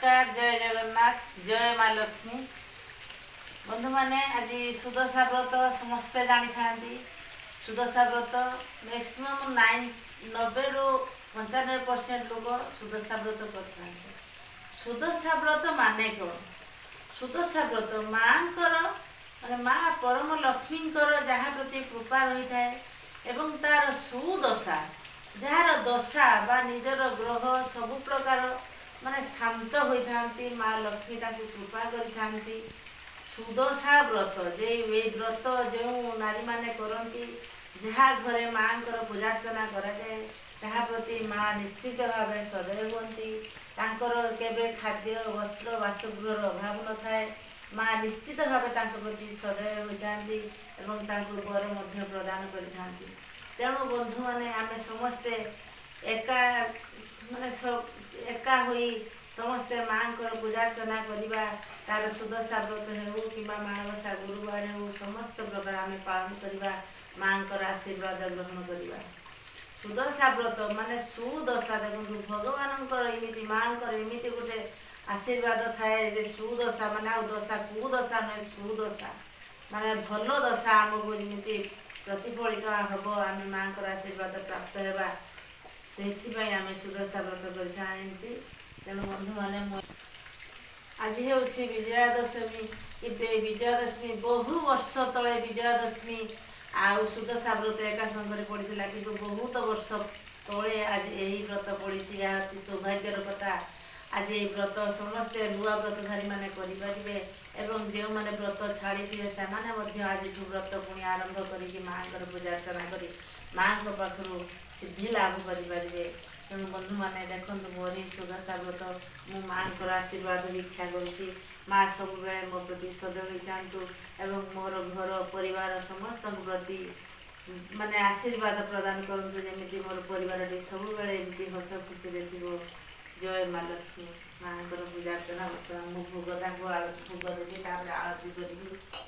नमस्कार जय जगन्नाथ जय माँ लक्ष्मी बंधु मैंने आज सुदशा व्रत समस्ते जानी था सुदशा व्रत मैक्सिमम 90 ରୁ 95% लोग सुदशा व्रत करते सुदशा व्रत माने कौन सुदशा व्रत माँ माने माँ परम लक्ष्मी जहाँ प्रति कृपा रही था एवं तार सुदशा जार दशा बा निजर ग्रह सबु प्रकार माने शांत होती माँ लक्ष्मी कृपा करी सुदशा व्रत जे व्रत जो नारी माने करती जहाँ घरे माँ पूजार्चना कराए ता प्रति माँ निश्चित भाव सदय हुंती केवे खाद्य वस्त्र बासगृहर अभाव न थाए माँ निश्चित भाव प्रति सदय होता वर प्रदान कर तेणु बंधु मैंने आम समस्ते एका माने एका हुई समस्ते माँ पूजार्चना करवा तार सुदशा व्रत हो कि माणवसा गुरुवार हो समस्त प्रकार आम पालन करवा माँ आशीर्वाद ग्रहण करवा सुदशा व्रत माने सुदशा देखो भगवान एमती माँ एमती गोटे आशीर्वाद थाए सुदशा माने दशा कुदशा नुहे सुदशा माने भल दशा आमको जमी प्रतिफलित हम आम माँ आशीर्वाद प्राप्त होगा से आम सुदशा व्रत करते तेणु बंधु मैंने आज हूँ विजयादशमी कि विजयादशमी बहु वर्ष तले विजयादशमी आउ सुदशा व्रत एका संगे पड़ा कि बहुत वर्ष तले आज यही व्रत पड़ी यह अति सौभाग्यर कथा आज ये व्रत समस्ते नुआ व्रतधारी मैंने करेंगे एवं जो मैंने व्रत छाड़ी थे से आज व्रत पुणी आरंभ कर माँ पूजार्चना कर माँ पाखु सिद्धि लाभ करेंगे तेणु बंधु मैंने देखो मोरी सुदशा व्रत मु माँ आशीर्वाद भिक्षा करुँची माँ सब बेले मो प्रति सदय एवं मोर घर परिवार समस्त प्रति माने आशीर्वाद प्रदान करूँ जमी मोर परिवार सब बेले एमती हस खुशी देखो जय माँ लक्ष्मी माँ पूजार्चना बर्तमान भोग भोग देवी आरती करी